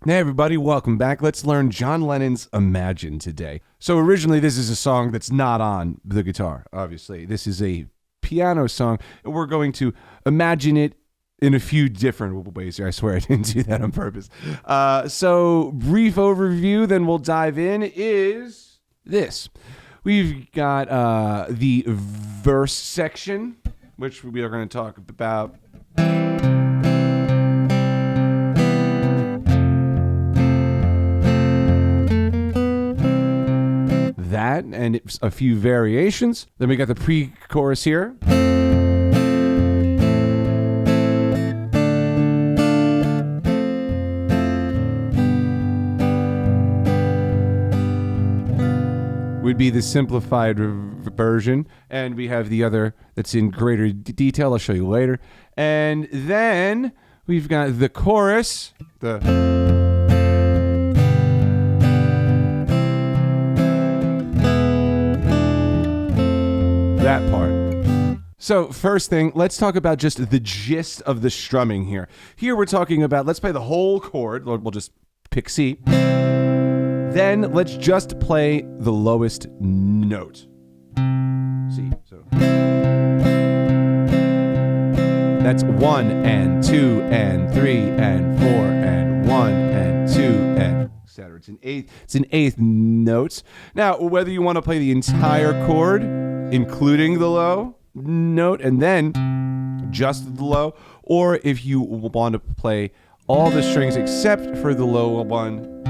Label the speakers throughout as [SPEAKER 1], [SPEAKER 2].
[SPEAKER 1] Hey everybody, welcome back. Let's learn John Lennon's Imagine today. So originally this is a song that's not on the guitar, obviously. This is a piano song, and we're going to imagine it in a few different ways here. I swear I didn't do that on purpose. So brief overview, then we'll dive in, is this. We've got the verse section, which we are going to talk about. That and it's a few variations. Then we got the pre-chorus here. Would be the simplified version, and we have the other that's in greater detail. I'll show you later. And then we've got the chorus, that part. So first thing, let's talk about just the gist of the strumming here. Here we're talking about, let's play the whole chord. We'll just pick C. Then let's just play the lowest note. C. So that's 1 and 2 and 3 and 4 and 1 and 2 and etc. It's an eighth notes. Now, whether you want to play the entire chord, including the low note, and then just the low, or if you want to play all the strings except for the low one,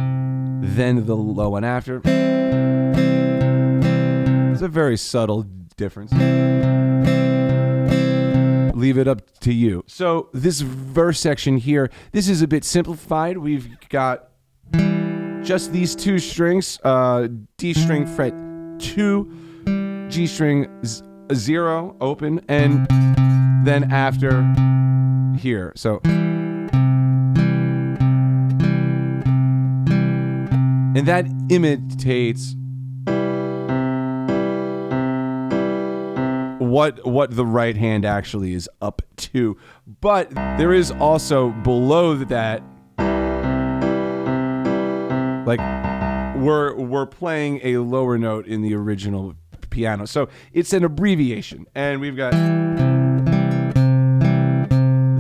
[SPEAKER 1] then the low one after. It's a very subtle difference. Leave it up to you. So this verse section here, this is a bit simplified. We've got just these two strings, D string fret 2, G string 0 open, and then after here. So, and that imitates what the right hand actually is up to. But there is also below that, like we're playing a lower note in the original piano. So it's an abbreviation. And we've got,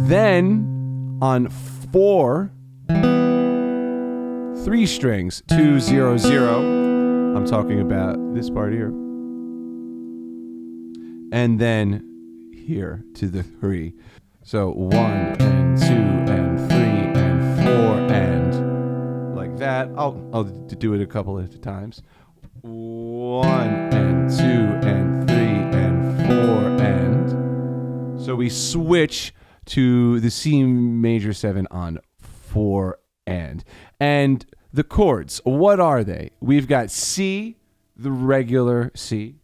[SPEAKER 1] then on 4, 3 strings, 2, 0, 0. I'm talking about this part here. And then here to the 3. So 1 and 2 and 3 and 4 and like that. I'll do it a couple of times. 1 and 2 and 3 and 4 and. So we switch to the C major 7 on 4 and. And the chords, what are they? We've got C, the regular C,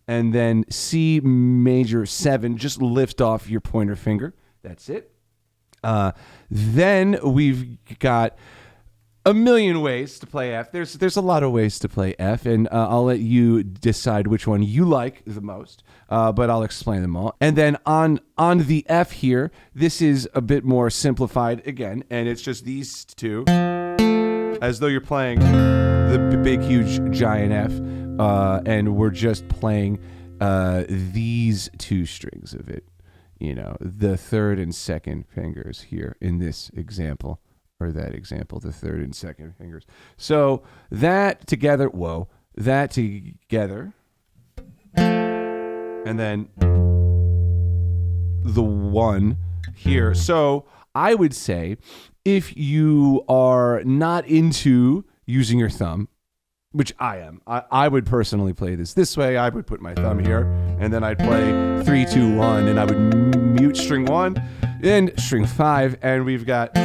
[SPEAKER 1] and then C major 7, just lift off your pointer finger. That's it. Then we've got a million ways to play F. There's a lot of ways to play F, and I'll let you decide which one you like the most, but I'll explain them all. And then on the F here, this is a bit more simplified again, and it's just these two, as though you're playing the big, huge, giant F, and we're just playing these 2 strings of it, you know, the 3rd and 2nd fingers here in this example, or that example, the 3rd and 2nd fingers. So that together, and then the 1 here. So I would say if you are not into using your thumb, which I am, I would personally play this way. I would put my thumb here, and then I'd play 3, 2, 1, and I would mute string 1 and string 5, and we've got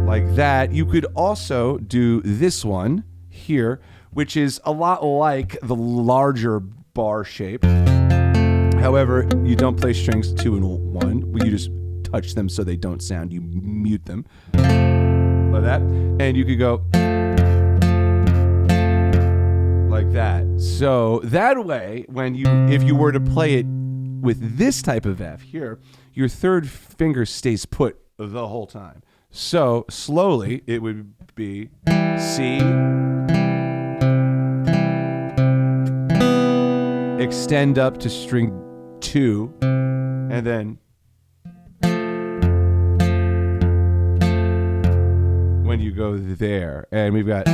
[SPEAKER 1] like that. You could also do this one here, which is a lot like the larger bar shape. However, you don't play strings 2 and 1. You just touch them so they don't sound. You mute them like that, and you could go like that. So that way, if you were to play it with this type of F here, your 3rd finger stays put the whole time. So slowly it would be C, extend up to string 2, and then when you go there, and we've got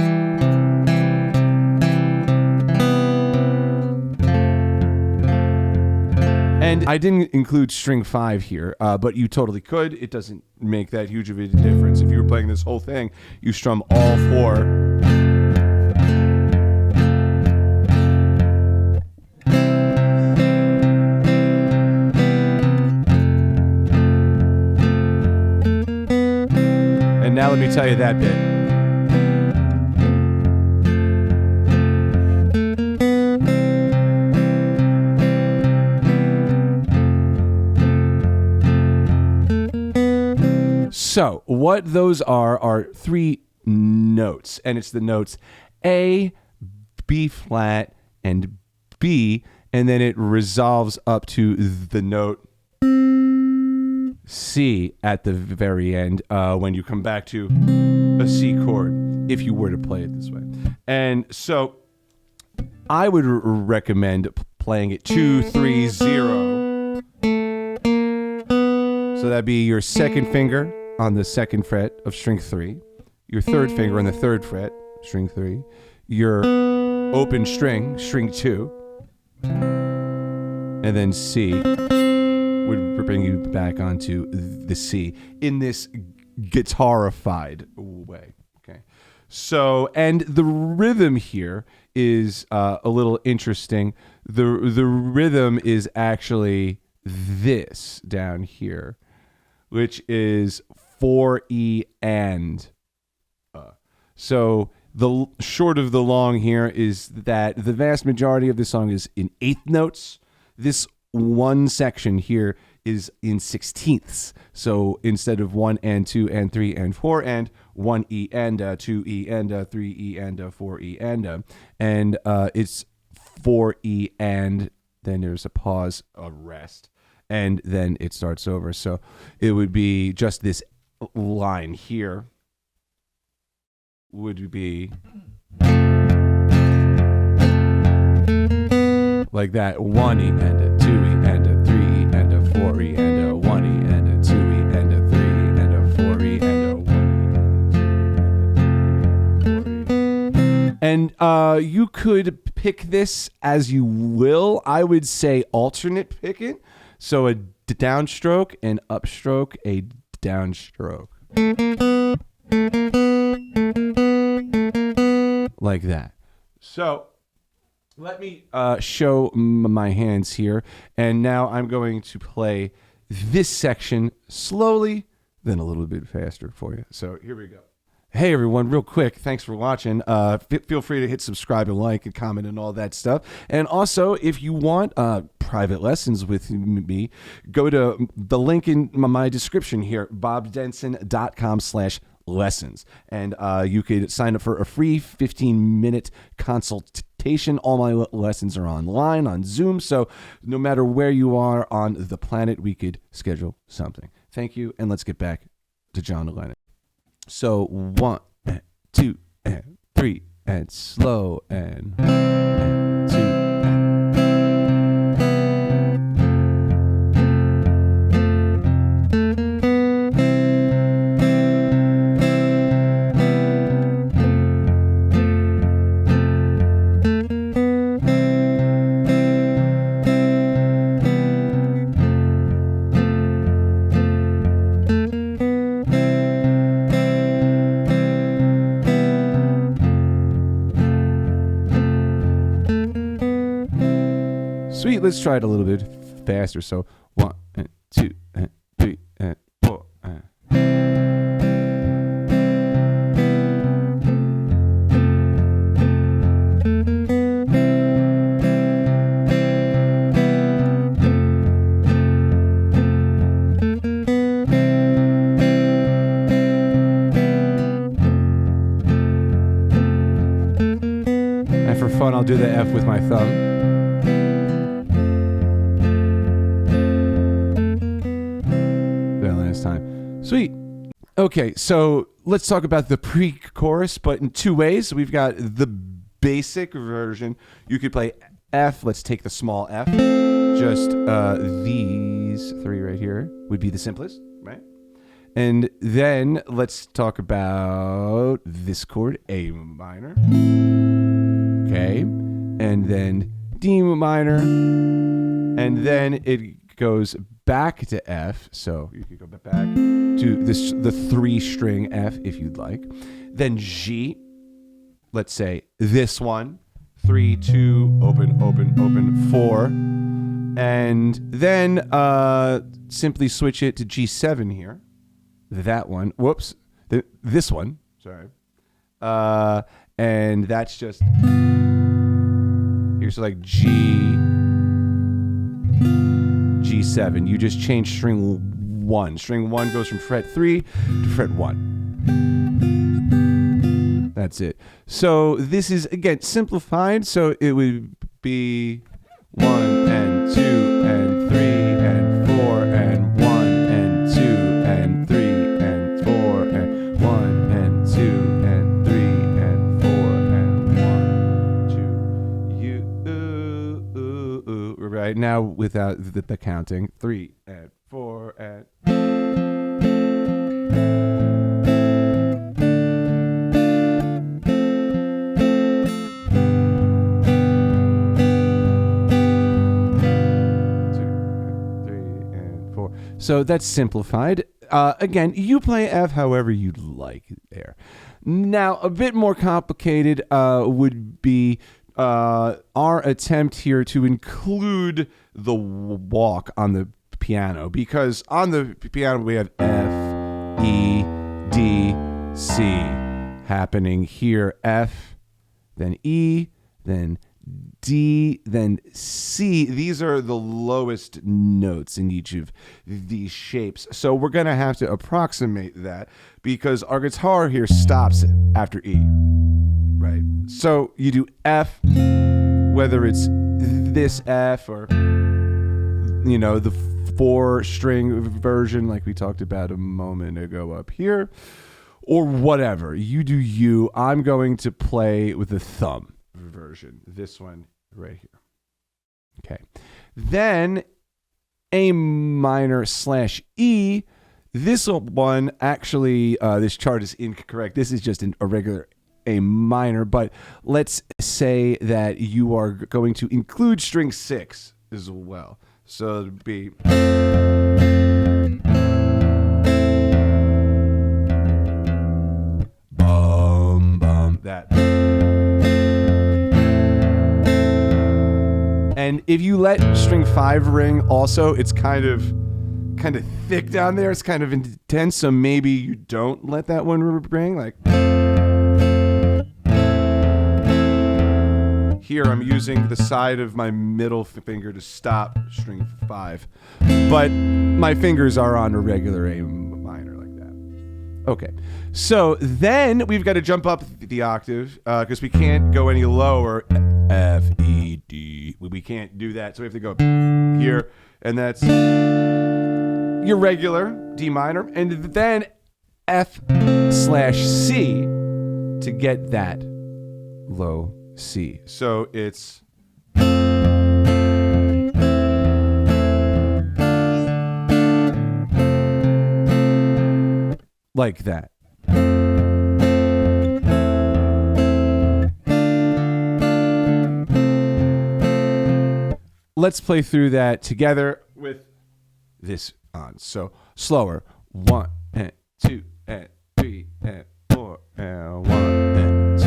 [SPEAKER 1] and I didn't include string 5 here, but you totally could. It doesn't make that huge of a difference. If you were playing this whole thing, you strum all 4. And now let me tell you that bit. So what those are 3 notes, and it's the notes A, B flat, and B, and then it resolves up to the note C at the very end when you come back to a C chord, if you were to play it this way. And so I would recommend playing it 2, 3, 0. So that'd be your second finger on the 2nd fret of string 3, your 3rd finger on the 3rd fret, string 3, your open string, string 2, and then C would bring you back onto the C in this guitarified way. Okay, so and the rhythm here is a little interesting. The rhythm is actually this down here, which is 4E and. So the short of the long here is that the vast majority of this song is in 8th notes. This one section here is in 16ths. So instead of 1 and 2 and 3 and 4 and 1E and 2E and 3E and 4E and it's 4E and then there's a pause, a rest, and then it starts over. So it would be just this line here would be like that. 1E and a 2E and a 3E and a 4E and a 1E and a 2E and a 3E and a 4E and a 1E and a 4E. And you could pick this as you will. I would say alternate pick it. So a downstroke, an upstroke, a downstroke. Like that. So let me show my hands here. And now I'm going to play this section slowly, then a little bit faster for you. So here we go. Hey everyone, real quick, thanks for watching. Feel free to hit subscribe and like and comment and all that stuff. And also, if you want private lessons with me, go to the link in my description here, bobdenson.com/lessons. And you could sign up for a free 15-minute consultation. All my lessons are online on Zoom, so no matter where you are on the planet, we could schedule something. Thank you, and let's get back to John Lennon. So 1 and 2 and 3 and slow and 1 and 2. Sweet, let's try it a little bit faster. So 1 and 2 and 3 and 4 and. And for fun, I'll do the F with my thumb. Time. Sweet. Okay. Okay, so let's talk about the pre-chorus, but in two ways. We've got the basic version. You could play F. Let's take the small F. Just these three right here would be the simplest, right? And then let's talk about this chord, A minor. Okay. And then D minor. And then it goes back to F. So you could go back to the 3-string F if you'd like. Then G. Let's say this one. 3, 2, open, open, open, 4. And then simply switch it to G7 here. That one. Whoops. This one. Sorry. And that's just... Here's like G7. You just change string 1. String 1 goes from fret 3 to fret 1. That's it. So this is, again, simplified. So it would be 1 and 2 and 3 and 4 and 1 and 2 and 3 and 4 and 1 and 2 and 3 and 4 and 1, 2. Right now without the counting. 3 and 4 and... So that's simplified. Again, you play F however you'd like there. Now, a bit more complicated would be our attempt here to include the walk on the piano, because on the piano we have F, E, D, C happening here. F, then E, then D, then C. These are the lowest notes in each of these shapes. So we're going to have to approximate that because our guitar here stops after E, right? So you do F, whether it's this F or, you know, the 4-string version like we talked about a moment ago up here, or whatever. You do you. I'm going to play with the thumb version, this one right here. Okay, then A minor / E. This one actually, this chart is incorrect. This is just a regular A minor, but let's say that you are going to include string 6 as well. So it'd be that. And if you let string 5 ring also, it's kind of thick down there. It's kind of intense, so maybe you don't let that one ring. Like here, I'm using the side of my middle finger to stop string 5, but my fingers are on a regular A minor like that. Okay, so then we've got to jump up the octave because we can't go any lower. F, E, D. We can't do that, so we have to go here, and that's your regular D minor, and then F / C to get that low C. So it's like that. Let's play through that together with this on. So slower. 1 and 2 and 3 and 4 and 1 and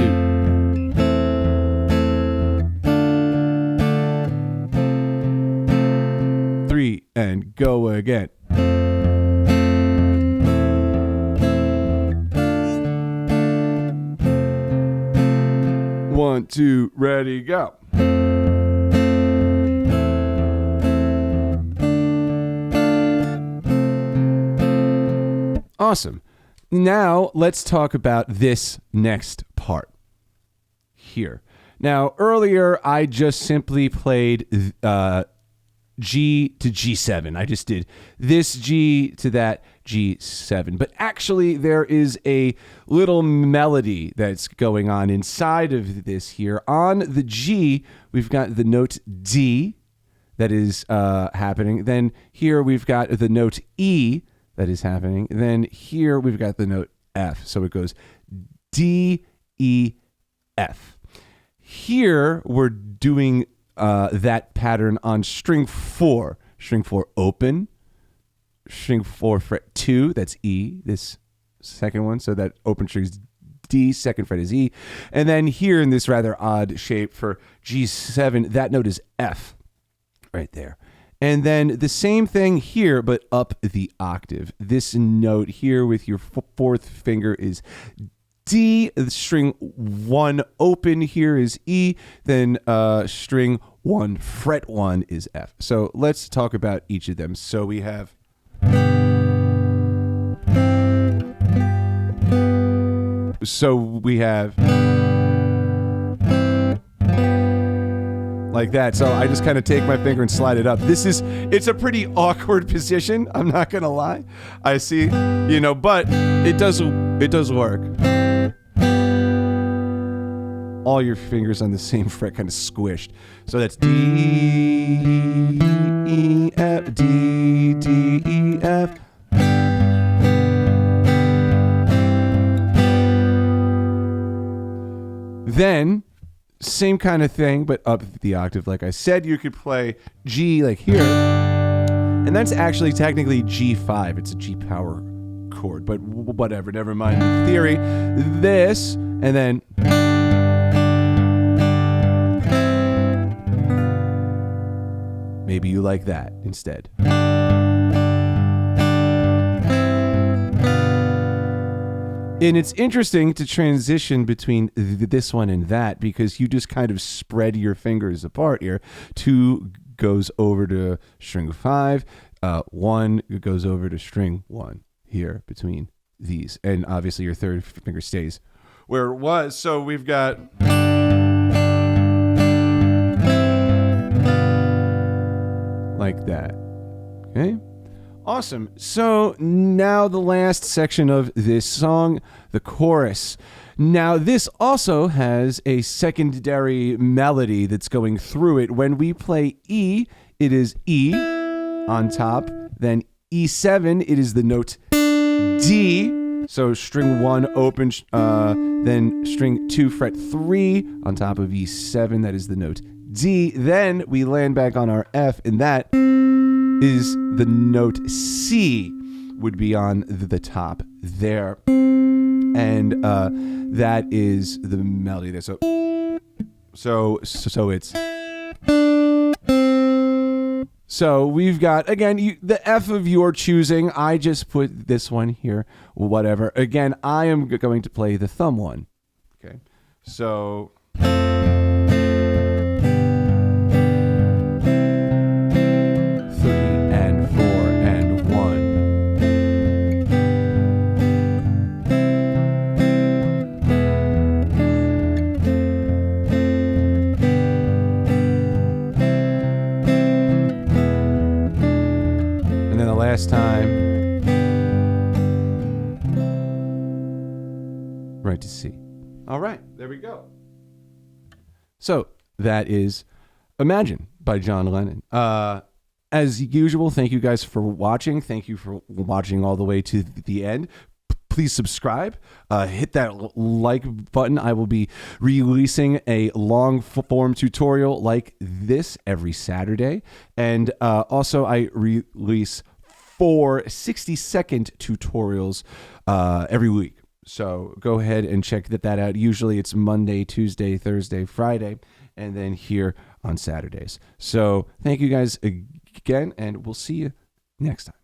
[SPEAKER 1] 2. 3 and go again. 1, 2, ready, go. Awesome. Now let's talk about this next part here. Now earlier I just simply played G to G7. I just did this G to that G7. But actually, there is a little melody that's going on inside of this here. On the G, we've got the note D that is happening. Then here we've got the note E that is happening. Then here we've got the note F. So it goes D, E, F. Here we're doing that pattern on string 4. String 4 open. String 4 fret 2, that's E, this second one. So that open string is D, second fret is E. And then here in this rather odd shape for G7, that note is F. Right there. And then the same thing here, but up the octave. This note here with your fourth finger is D. The string 1 open here is E. Then string 1 fret 1 is F. So let's talk about each of them. So we have like that. So I just kind of take my finger and slide it up. It's a pretty awkward position. I'm not going to lie. I see, but it does work. All your fingers on the same fret kind of squished. So that's D, E, F, D, D, E, F. Then, same kind of thing, but up the octave. Like I said, you could play G like here, and that's actually technically G5. It's a G power chord, but whatever, never mind the theory. This, and then maybe you like that instead. And it's interesting to transition between this one and that because you just kind of spread your fingers apart here. 2 goes over to string 5. 1 goes over to string 1 here between these. And obviously your third finger stays where it was. So we've got like that. Okay? Awesome. So now the last section of this song, the chorus. Now this also has a secondary melody that's going through it. When we play E, it is E on top. Then E7, it is the note D. So string 1 open, then string 2 fret 3 on top of E7, that is the note D. Then we land back on our F, and that is the note C would be on the top there. And that is the melody there. So it's... So we've got, again, the F of your choosing. I just put this one here, whatever. Again, I am going to play the thumb one. Okay, so... last time, right to C. All right, there we go. So that is Imagine by John Lennon. As usual, thank you guys for watching. Thank you for watching all the way to the end. Please subscribe. Hit that like button. I will be releasing a long form tutorial like this every Saturday. And also I release 4 60-second tutorials every week. So go ahead and check that out. Usually it's Monday, Tuesday, Thursday, Friday, and then here on Saturdays. So thank you guys again, and we'll see you next time.